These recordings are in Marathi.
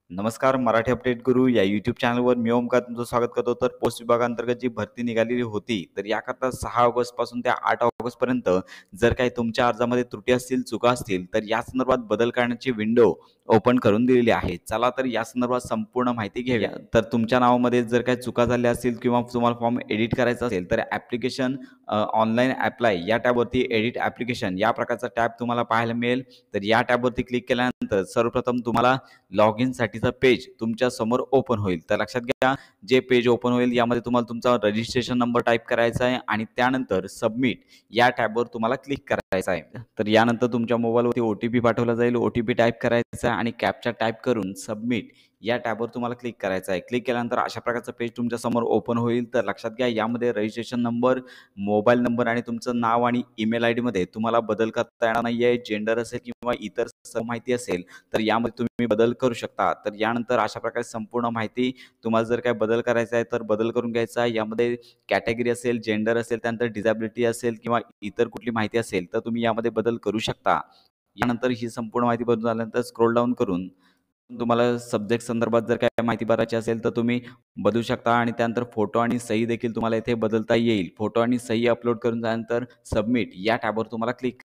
नमस्कार. मराठी अपडेट गुरु या यूट्यूब चॅनलवर मी ओमकार तुमचं स्वागत करतो. तर पोस्ट विभागांतर्गत जी भरती निघालेली होती, तर याकरता 6 ऑगस्टपासून ते 8 ऑगस्टपर्यंत जर काही तुमच्या अर्जामध्ये त्रुटी असतील, चुका असतील, तर या संदर्भात बदल करण्याची विंडो ओपन करून दिलेली आहे. चला तर या संदर्भात संपूर्ण माहिती घेऊया. तर तुमच्या नावामध्ये जर काही चुका झाल्या असतील किंवा तुम्हाला फॉर्म एडिट करायचा असेल, तर ॲप्लिकेशन ऑनलाईन अप्लाय या टॅबवरती एडिट ॲप्लिकेशन या प्रकारचा टॅब तुम्हाला पाहायला मिळेल. तर या टॅबवरती क्लिक केल्यानंतर सर्वप्रथम तुम्हाला लॉग इनसाठीचं पेज तुमच्या समोर ओपन होईल. तर लक्षात घ्या, जे पेज ओपन होईल यामध्ये तुम्हाला तुमचा रजिस्ट्रेशन नंबर टाइप करायचा आहे आणि त्यानंतर सबमिट या टॅबवर तुम्हाला क्लिक करायचं आहे. तर यानंतर तुमच्या मोबाईलवरती ओ-टी-पी पाठवला जाईल. ओ-टी-पी टाइप करायचा आहे आणि कॅप्चा टाइप करून सबमिट या टॅबवर तुम्हाला क्लिक करायचं आहे. क्लिक केल्यानंतर अशा प्रकारचं पेज तुमच्या समोर ओपन होईल. तर लक्षात घ्या, यामध्ये रजिस्ट्रेशन नंबर, मोबाईल नंबर आणि तुमचं नाव आणि ईमेल आयडीमध्ये तुम्हाला बदल करता येणार नाही आहे. जेंडर असेल किंवा इतर सर्व माहिती असेल तर यामध्ये तुम्ही बदल करू शकता. तर यानंतर अशा प्रकारे संपूर्ण माहिती तुम्हाला जर काही बदल करायचा आहे तर बदल करून घ्यायचा आहे. यामध्ये कॅटेगरी असेल, जेंडर असेल, त्यानंतर डिसॅबिलिटी असेल किंवा इतर कुठली माहिती असेल तर तुम्ही यामध्ये बदल करू शकता. यानंतर ही संपूर्ण माहिती बदलून झाल्यानंतर स्क्रोल डाऊन करून तुम्हाला सब्जेक्ट संदर्भात जर काही माहिती भरायची असेल तर तुम्ही बदलू शकता आणि त्यानंतर फोटो आणि सही देखील तुम्हाला इथे बदलता येईल. फोटो आणि सही अपलोड करून झाल्यानंतर सबमिट या टॅबवर तुम्हाला क्लिक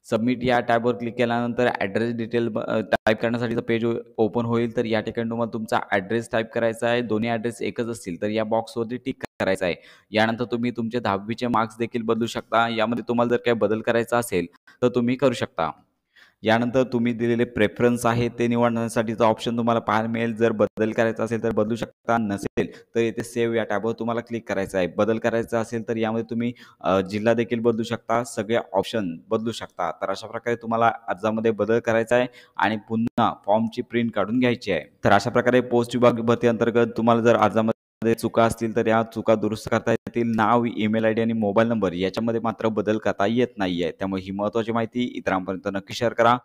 सबमिट या टॅबवर क्लिक केल्यानंतर ॲड्रेस डिटेल टाइप करण्यासाठीचं पेज ओपन होईल. तर या ठिकाणी तुम्हाला तुमचा ॲड्रेस टाइप करायचा आहे. दोन्ही ॲड्रेस एकच असतील तर या बॉक्सवरती टिक करायचं आहे. यानंतर तुम्ही तुमचे 10वीचे मार्क्स देखील बदलू शकता. यामध्ये तुम्हाला जर काही बदल करायचा असेल तर तुम्ही करू शकता. यानंतर तुम्ही दिलेले प्रेफरन्स आहे ते निवडण्यासाठीचा ऑप्शन तुम्हाला पाहायला मिळेल. जर बदल करायचा असेल तर बदलू शकता, नसेल तर येथे सेव्ह या टॅबवर तुम्हाला क्लिक करायचं आहे. बदल करायचा असेल तर यामध्ये तुम्ही जिल्हा देखील बदलू शकता, सगळे ऑप्शन बदलू शकता. तर अशा प्रकारे तुम्हाला अर्जामध्ये बदल करायचा आहे आणि पुन्हा फॉर्मची प्रिंट काढून घ्यायची आहे. तर अशा प्रकारे पोस्ट विभाग भरती अंतर्गत तुम्हाला जर अर्जामध्ये चुका असतील तर या चुका दुरुस्त करता येतील. नाव, ईमेल आयडी आणि मोबाईल नंबर याच्यामध्ये मात्र बदल करता येत नाहीये. त्यामुळे ही महत्त्वाची माहिती इतरांपर्यंत नक्की शेअर करा.